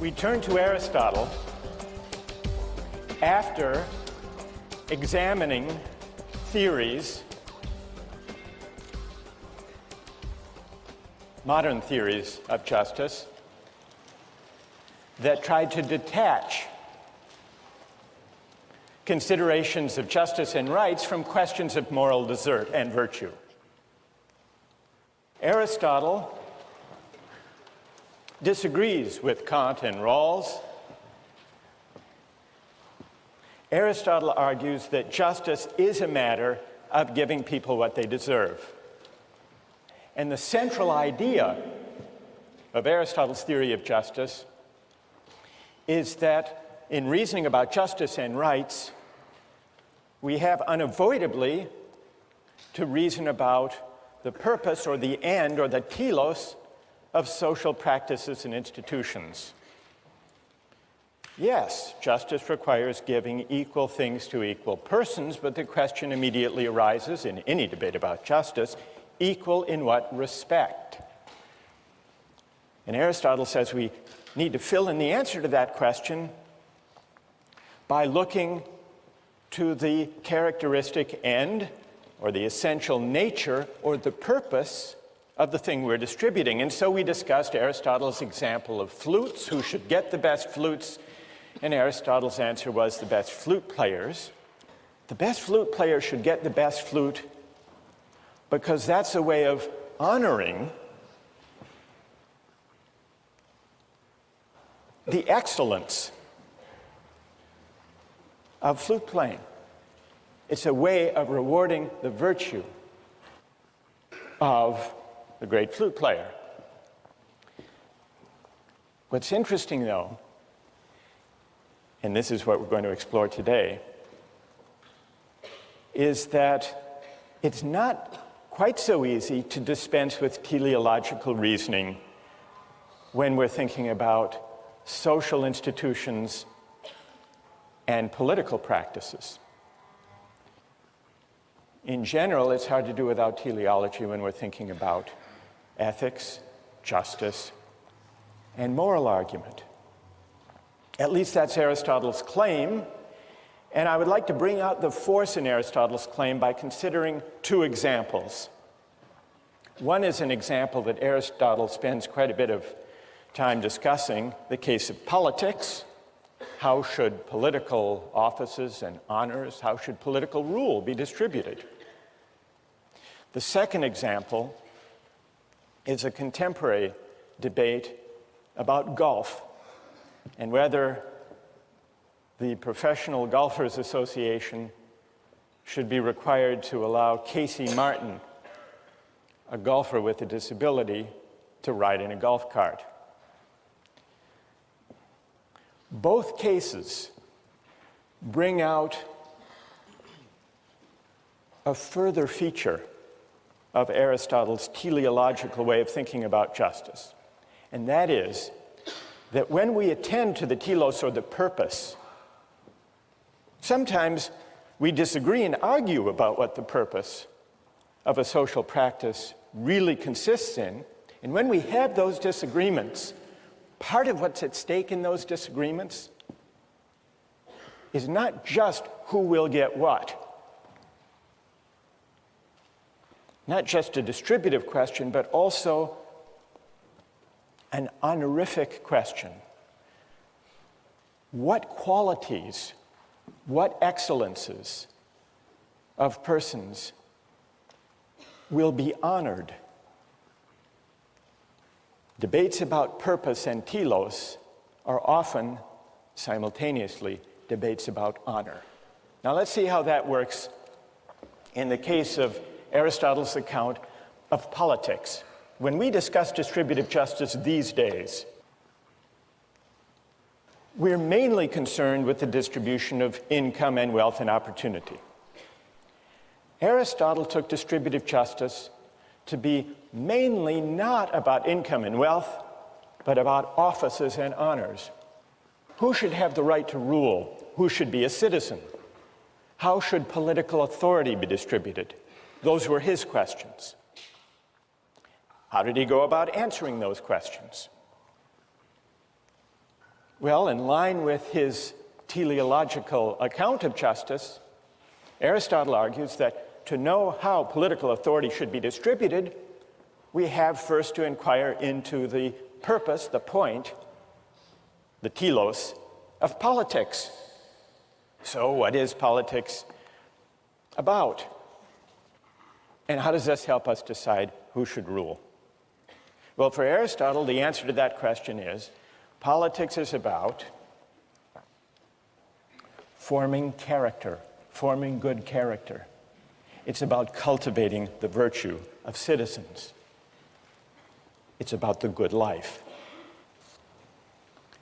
We turn to Aristotle after examining theories, modern theories of justice, that tried to detach considerations of justice and rights from questions of moral desert and virtue. Aristotle disagrees with Kant and Rawls. Aristotle argues that justice is a matter of giving people what they deserve. And the central idea of Aristotle's theory of justice is that in reasoning about justice and rights, we have unavoidably to reason about the purpose or the end or the telos of social practices and institutions. Yes, justice requires giving equal things to equal persons, but the question immediately arises in any debate about justice, equal in what respect? And Aristotle says we need to fill in the answer to that question by looking to the characteristic end or the essential nature or the purpose of the thing we're distributing. And so we discussed Aristotle's example of flutes, who should get the best flutes, and Aristotle's answer was the best flute players. The best flute player should get the best flute because that's a way of honoring the excellence of flute playing. It's a way of rewarding the virtue of the great flute player. What's interesting, though, and this is what we're going to explore today, is that it's not quite so easy to dispense with teleological reasoning when we're thinking about social institutions and political practices. In general, it's hard to do without teleology when we're thinking about ethics, justice, and moral argument. At least that's Aristotle's claim, and I would like to bring out the force in Aristotle's claim by considering two examples. One is an example that Aristotle spends quite a bit of time discussing, the case of politics. How should political offices and honors, how should political rule be distributed? The second example is a contemporary debate about golf and whether the Professional Golfers Association should be required to allow Casey Martin, a golfer with a disability, to ride in a golf cart. Both cases bring out a further feature of Aristotle's teleological way of thinking about justice, and that is that when we attend to the telos or the purpose, sometimes we disagree and argue about what the purpose of a social practice really consists in, and when we have those disagreements, part of what's at stake in those disagreements is not just who will get what, not just a distributive question, but also an honorific question. What qualities, what excellences of persons will be honored? Debates about purpose and telos are often, simultaneously, debates about honor. Now let's see how that works in the case of Aristotle's account of politics. When we discuss distributive justice these days, we're mainly concerned with the distribution of income and wealth and opportunity. Aristotle took distributive justice to be mainly not about income and wealth, but about offices and honors. Who should have the right to rule? Who should be a citizen? How should political authority be distributed? Those were his questions. How did he go about answering those questions? Well, in line with his teleological account of justice, Aristotle argues that to know how political authority should be distributed, we have first to inquire into the purpose, the point, the telos, of politics. So what is politics about? And how does this help us decide who should rule? Well, for Aristotle, the answer to that question is, politics is about forming character, forming good character. It's about cultivating the virtue of citizens. It's about the good life.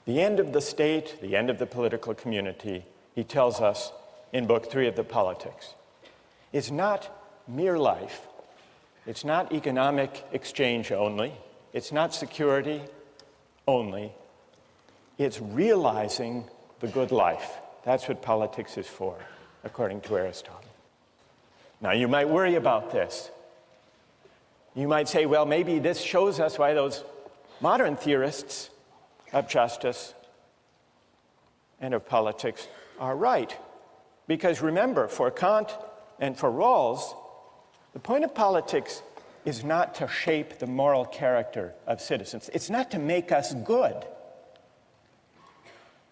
The end of the state, the end of the political community, he tells us in Book 3 of the Politics, is not mere life. It's not economic exchange only. It's not security only. It's realizing the good life. That's what politics is for, according to Aristotle. Now, you might worry about this. You might say, well, maybe this shows us why those modern theorists of justice and of politics are right. Because remember, for Kant and for Rawls, the point of politics is not to shape the moral character of citizens. It's not to make us good.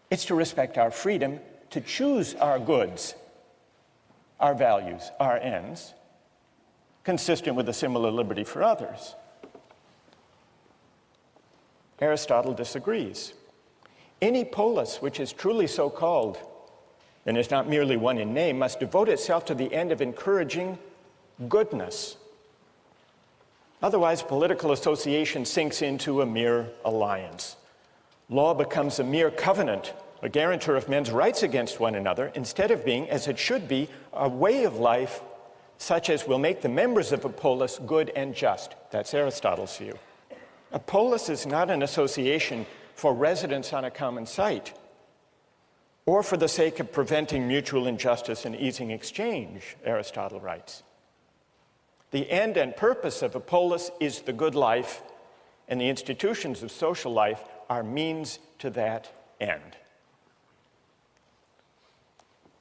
It's to respect our freedom to choose our goods, our values, our ends, consistent with a similar liberty for others. Aristotle disagrees. Any polis which is truly so called, and is not merely one in name, must devote itself to the end of encouraging goodness. Otherwise, political association sinks into a mere alliance. Law becomes a mere covenant, a guarantor of men's rights against one another, instead of being, as it should be, a way of life such as will make the members of a polis good and just. That's Aristotle's view. A polis is not an association for residence on a common site, or for the sake of preventing mutual injustice and easing exchange, Aristotle writes. The end and purpose of a polis is the good life, and the institutions of social life are means to that end.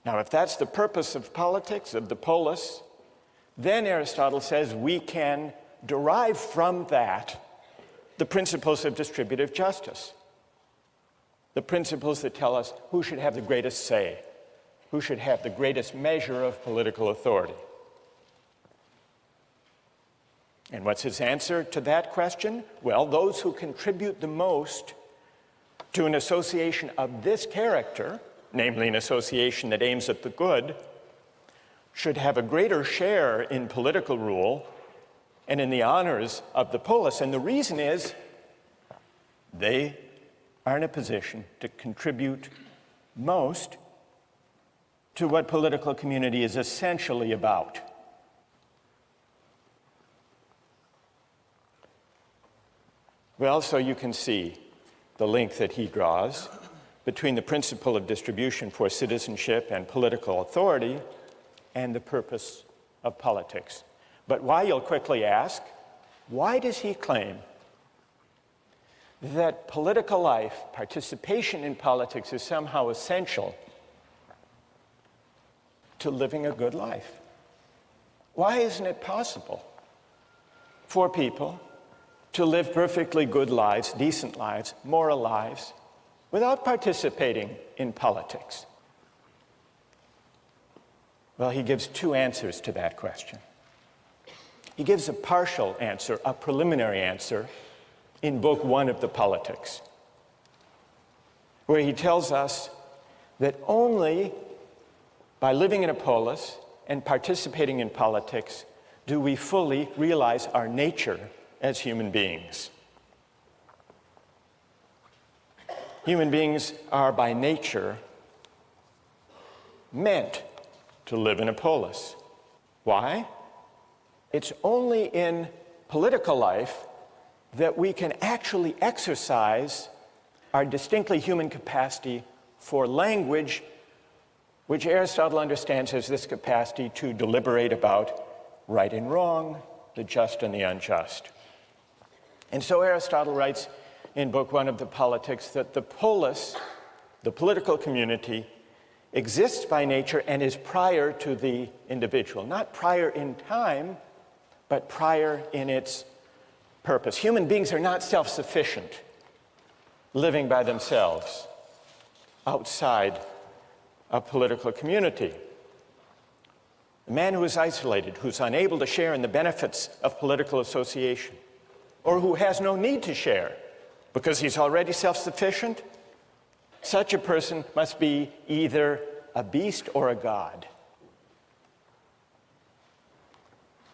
Now, if that's the purpose of politics, of the polis, then Aristotle says we can derive from that the principles of distributive justice, the principles that tell us who should have the greatest say, who should have the greatest measure of political authority. And what's his answer to that question? Well, those who contribute the most to an association of this character, namely an association that aims at the good, should have a greater share in political rule and in the honors of the polis. And the reason is they are in a position to contribute most to what political community is essentially about. Well, so you can see the link that he draws between the principle of distribution for citizenship and political authority and the purpose of politics. But why, you'll quickly ask, why does he claim that political life, participation in politics, is somehow essential to living a good life? Why isn't it possible for people to live perfectly good lives, decent lives, moral lives, without participating in politics? Well, he gives two answers to that question. He gives a partial answer, a preliminary answer, in Book 1 of the Politics, where he tells us that only by living in a polis and participating in politics do we fully realize our nature as human beings. Human beings are by nature meant to live in a polis. Why? It's only in political life that we can actually exercise our distinctly human capacity for language, which Aristotle understands as this capacity to deliberate about right and wrong, the just and the unjust. And so Aristotle writes in Book 1 of the Politics that the polis the political community, exists by nature and is prior to the individual. Not prior in time, but prior in its purpose. Human beings are not self-sufficient, living by themselves outside a political community. A man who is isolated, who's unable to share in the benefits of political association, or who has no need to share because he's already self-sufficient, such a person must be either a beast or a god.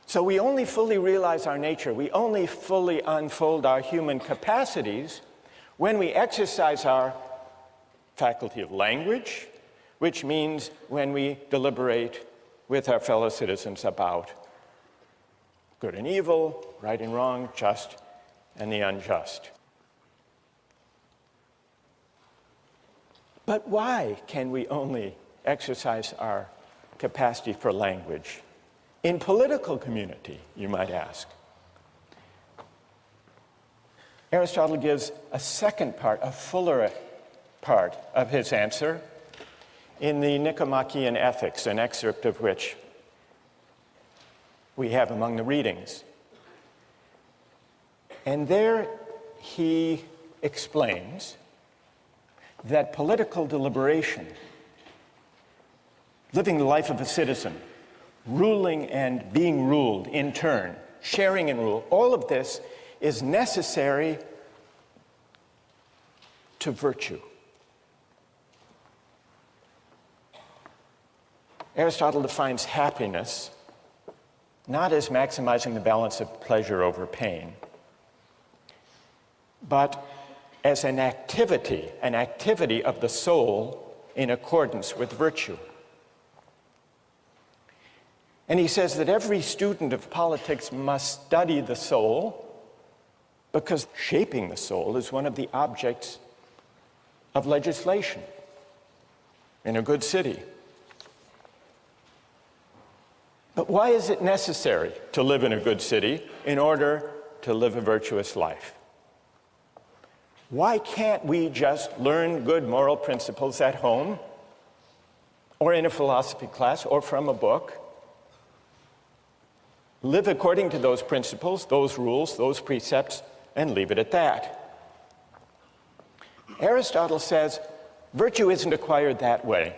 So we only fully realize our nature, we only fully unfold our human capacities when we exercise our faculty of language, which means when we deliberate with our fellow citizens about good and evil, right and wrong, just and the unjust. But why can we only exercise our capacity for language in political community, you might ask? Aristotle gives a second part, a fuller part of his answer in the Nicomachean Ethics, an excerpt of which we have among the readings. And there he explains that political deliberation, living the life of a citizen, ruling and being ruled in turn, sharing in rule, all of this is necessary to virtue. Aristotle defines happiness not as maximizing the balance of pleasure over pain, but as an activity of the soul in accordance with virtue. And he says that every student of politics must study the soul because shaping the soul is one of the objects of legislation in a good city. But why is it necessary to live in a good city in order to live a virtuous life? Why can't we just learn good moral principles at home or in a philosophy class or from a book? Live according to those principles, those rules, those precepts, and leave it at that. Aristotle says virtue isn't acquired that way.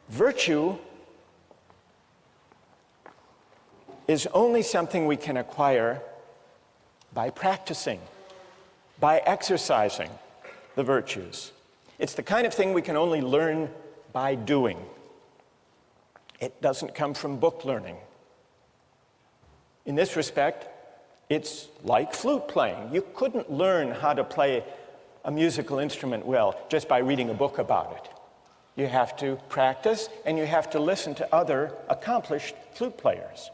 Virtue is only something we can acquire by practicing, by exercising the virtues. It's the kind of thing we can only learn by doing. It doesn't come from book learning. In this respect, it's like flute playing. You couldn't learn how to play a musical instrument well just by reading a book about it. You have to practice, and you have to listen to other accomplished flute players.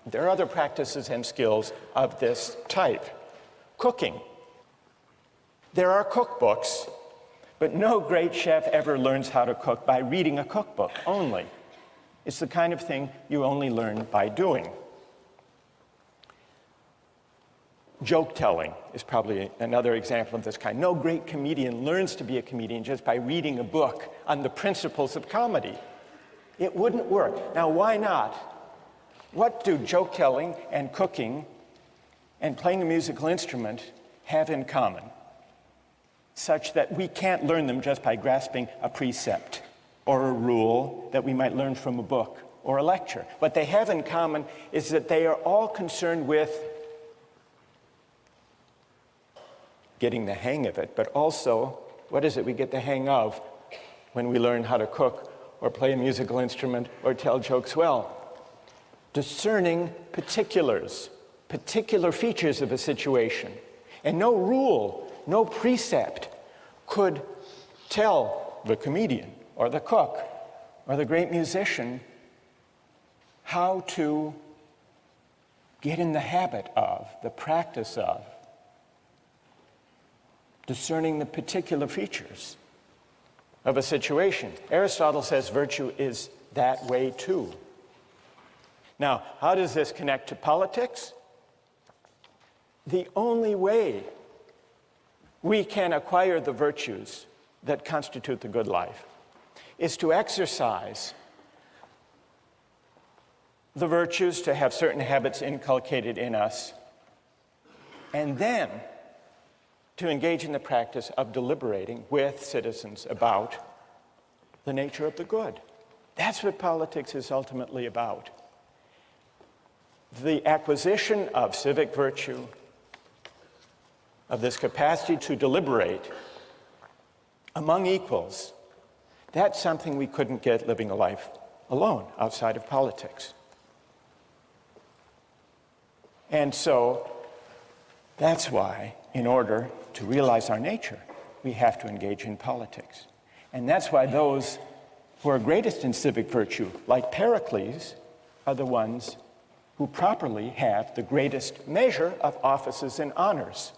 There are other practices and skills of this type. Cooking. There are cookbooks, but no great chef ever learns how to cook by reading a cookbook only. It's the kind of thing you only learn by doing. Joke telling is probably another example of this kind. No great comedian learns to be a comedian just by reading a book on the principles of comedy. It wouldn't work. Now, why not? What do joke telling and cooking and playing a musical instrument have in common, such that we can't learn them just by grasping a precept or a rule that we might learn from a book or a lecture? What they have in common is that they are all concerned with getting the hang of it, but also, what is it we get the hang of when we learn how to cook or play a musical instrument or tell jokes well? Discerning particulars, particular features of a situation. And no rule, no precept could tell the comedian or the cook or the great musician how to get in the habit of, the practice of, discerning the particular features of a situation. Aristotle says virtue is that way too. Now, how does this connect to politics? The only way we can acquire the virtues that constitute the good life is to exercise the virtues, to have certain habits inculcated in us, and then to engage in the practice of deliberating with citizens about the nature of the good. That's what politics is ultimately about. The acquisition of civic virtue, of this capacity to deliberate among equals, that's something we couldn't get living a life alone outside of politics. And so that's why, in order to realize our nature, we have to engage in politics. And that's why those who are greatest in civic virtue, like Pericles, are the ones who properly have the greatest measure of offices and honors.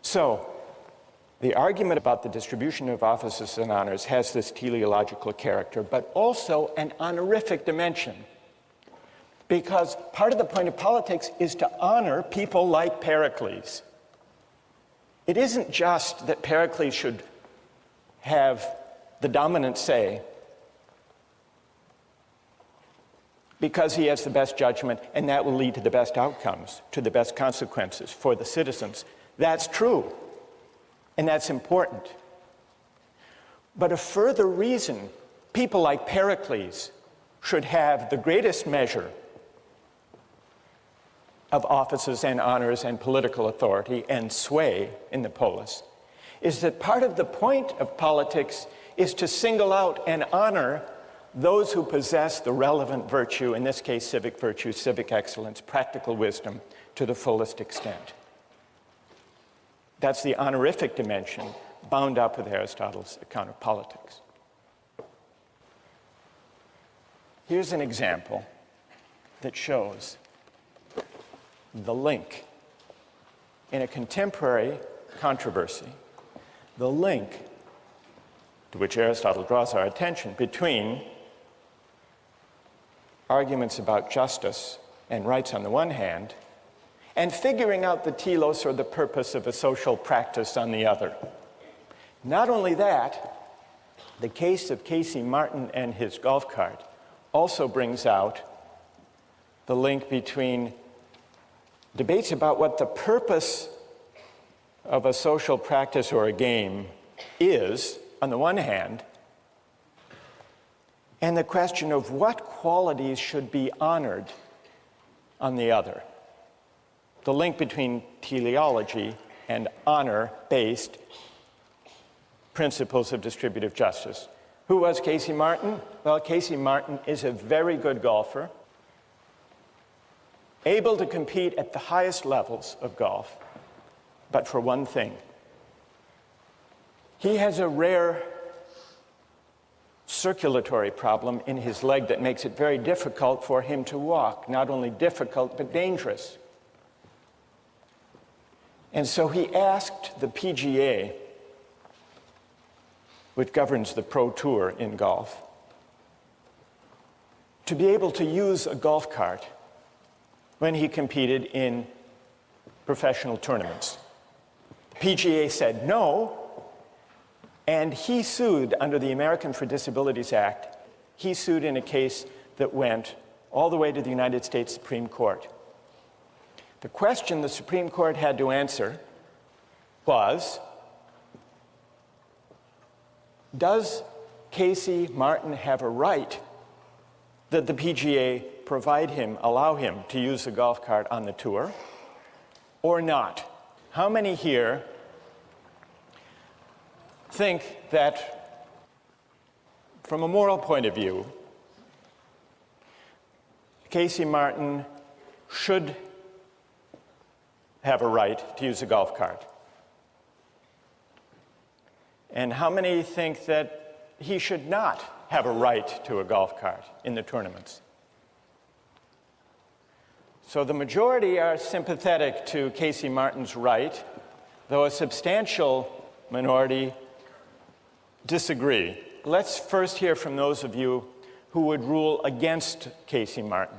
So, the argument about the distribution of offices and honors has this teleological character, but also an honorific dimension. Because part of the point of politics is to honor people like Pericles. It isn't just that Pericles should have the dominant say because he has the best judgment and that will lead to the best outcomes, to the best consequences for the citizens. That's true, and that's important. But a further reason people like Pericles should have the greatest measure of offices and honors and political authority and sway in the polis is that part of the point of politics is to single out and honor those who possess the relevant virtue, in this case civic virtue, civic excellence, practical wisdom, to the fullest extent. That's the honorific dimension bound up with Aristotle's account of politics. Here's an example that shows the link in a contemporary controversy, the link to which Aristotle draws our attention between arguments about justice and rights on the one hand, and figuring out the telos, or the purpose of a social practice, on the other. Not only that, the case of Casey Martin and his golf cart also brings out the link between debates about what the purpose of a social practice or a game is, on the one hand, and the question of what qualities should be honored on the other. The link between teleology and honor-based principles of distributive justice. Who was Casey Martin? Well, Casey Martin is a very good golfer, able to compete at the highest levels of golf, but for one thing. He has a rare circulatory problem in his leg that makes it very difficult for him to walk. Not only difficult, but dangerous. And so he asked the PGA, which governs the Pro Tour in golf, to be able to use a golf cart when he competed in professional tournaments. The PGA said no, and he sued under the American for Disabilities Act. He sued in a case that went all the way to the United States Supreme Court. The question the Supreme Court had to answer was, does Casey Martin have a right that the PGA allow him to use the golf cart on the tour, or not? How many here think that, from a moral point of view, Casey Martin should have a right to use a golf cart? And how many think that he should not have a right to a golf cart in the tournaments? So the majority are sympathetic to Casey Martin's right, though a substantial minority disagree. Let's first hear from those of you who would rule against Casey Martin.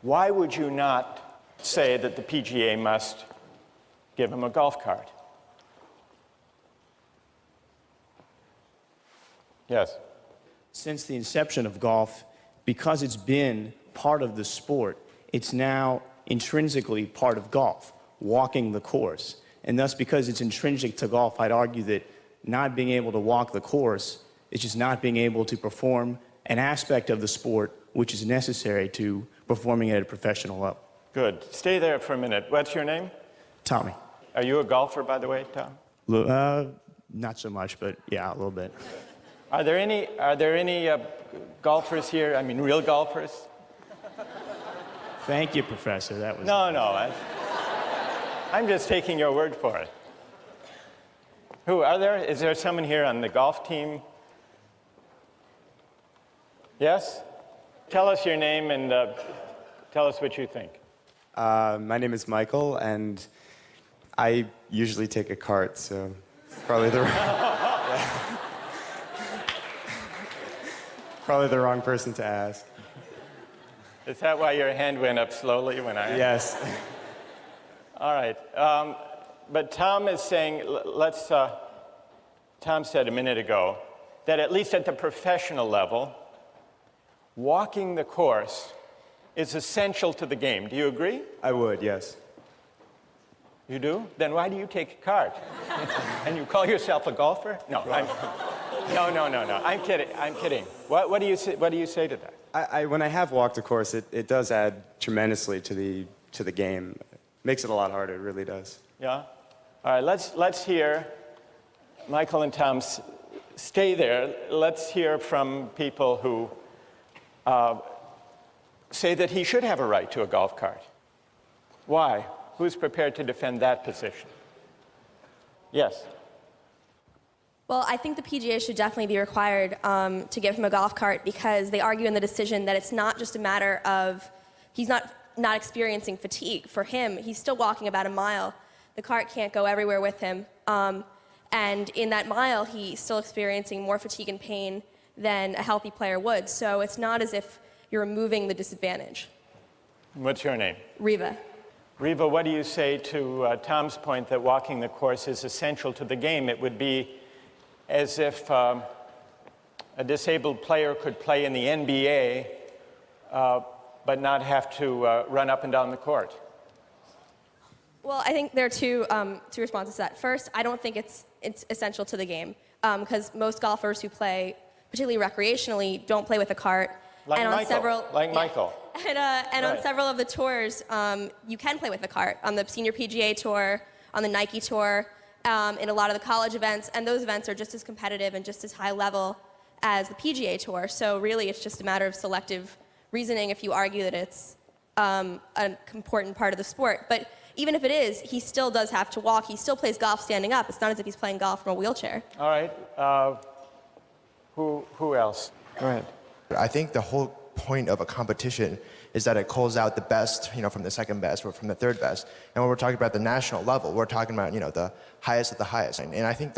Why would you not say that the PGA must give him a golf cart? Yes. Since the inception of golf, because it's been part of the sport, it's now intrinsically part of golf, walking the course. And thus, because it's intrinsic to golf, I'd argue that not being able to walk the course is just not being able to perform an aspect of the sport which is necessary to performing it at a professional level. Good. Stay there for a minute. What's your name? Tommy. Are you a golfer, by the way, Tom? Not so much, but yeah, a little bit. Are there any golfers here? I mean, real golfers? Thank you, Professor. That was... No. I'm just taking your word for it. Who are there? Is there someone here on the golf team? Yes? Tell us your name and tell us what you think. My name is Michael, and I usually take a cart, so probably the probably the wrong person to ask. Is that why your hand went up slowly when I... Yes. All right. But Tom is saying, Tom said a minute ago that at least at the professional level, walking the course is essential to the game. Do you agree? I would, yes. You do? Then why do you take a cart? And you call yourself a golfer? No, no. I'm kidding. What do you say to that? When I have walked a course, it does add tremendously to the game. Makes it a lot harder, it really does. Yeah? All right, let's hear, Michael and Tom, stay there. Let's hear from people who say that he should have a right to a golf cart. Why? Who's prepared to defend that position? Yes. Well, I think the PGA should definitely be required to give him a golf cart because they argue in the decision that it's not just a matter of he's not experiencing fatigue. For him, he's still walking about a mile. The cart can't go everywhere with him. And in that mile, he's still experiencing more fatigue and pain than a healthy player would. So it's not as if you're removing the disadvantage. What's your name? Riva. Riva, what do you say to Tom's point that walking the course is essential to the game? It would be as if a disabled player could play in the NBA but not have to run up and down the court. Well, I think there are two responses to that. First, I don't think it's essential to the game because most golfers who play, particularly recreationally, don't play with a cart. Like and Michael. Michael. And right. On several of the tours, you can play with a cart. On the Senior PGA Tour, on the Nike Tour, in a lot of the college events, and those events are just as competitive and just as high level as the PGA Tour. So really, it's just a matter of selective reasoning if you argue that it's an important part of the sport. But even if it is, he still does have to walk. He still plays golf standing up. It's not as if he's playing golf from a wheelchair. All right. Who else? Go ahead. I think the whole point of a competition is that it calls out the best, from the second best or from the third best. And when we're talking about the national level, we're talking about, the highest of the highest. And I think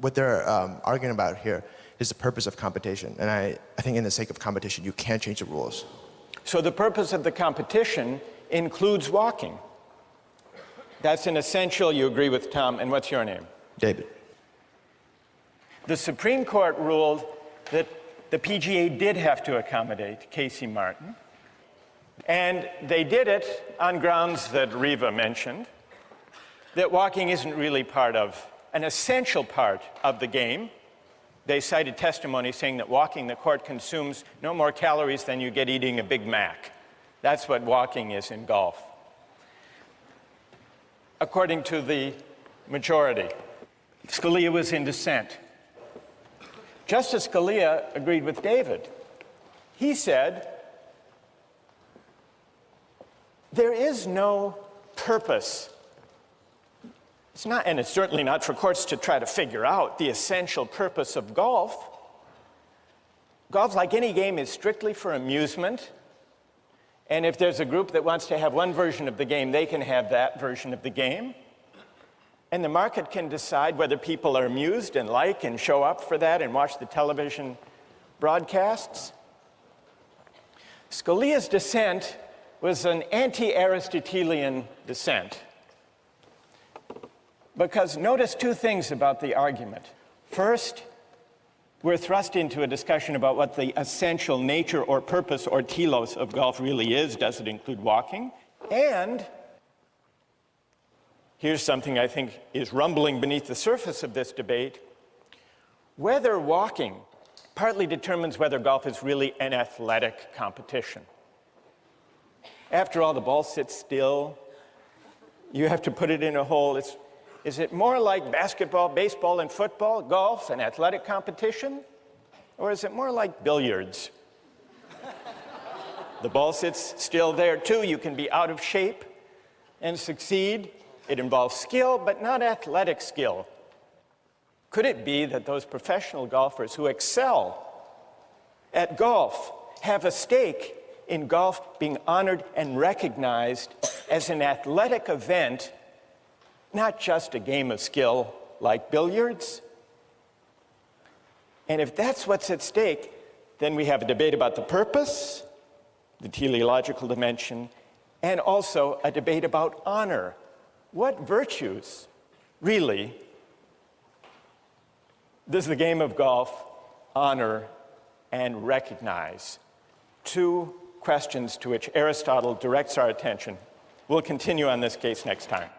what they're arguing about here is the purpose of competition. And I think in the sake of competition, you can't change the rules. So the purpose of the competition includes walking. That's an essential, you agree with Tom. And what's your name? David. The Supreme Court ruled that the PGA did have to accommodate Casey Martin. And they did it on grounds that Riva mentioned, that walking isn't really an essential part of the game. They cited testimony saying that walking the court consumes no more calories than you get eating a Big Mac. That's what walking is in golf. According to the majority, Scalia was in dissent. Justice Scalia agreed with David. He said, there is no purpose. It's not, and it's certainly not for courts to try to figure out the essential purpose of golf. Golf, like any game, is strictly for amusement. And if there's a group that wants to have one version of the game, they can have that version of the game. And the market can decide whether people are amused and like and show up for that and watch the television broadcasts. Scalia's dissent was an anti-Aristotelian dissent. Because notice two things about the argument. First, we're thrust into a discussion about what the essential nature or purpose or telos of golf really is. Does it include walking? And here's something I think is rumbling beneath the surface of this debate. Whether walking partly determines whether golf is really an athletic competition. After all, the ball sits still. You have to put it in a hole. Is it more like basketball, baseball, and football, golf, an athletic competition? Or is it more like billiards? The ball sits still there, too. You can be out of shape and succeed. It involves skill, but not athletic skill. Could it be that those professional golfers who excel at golf have a stake in golf being honored and recognized as an athletic event, not just a game of skill like billiards? And if that's what's at stake, then we have a debate about the purpose, the teleological dimension, and also a debate about honor. What virtues, really, does the game of golf honor and recognize? Two questions to which Aristotle directs our attention. We'll continue on this case next time.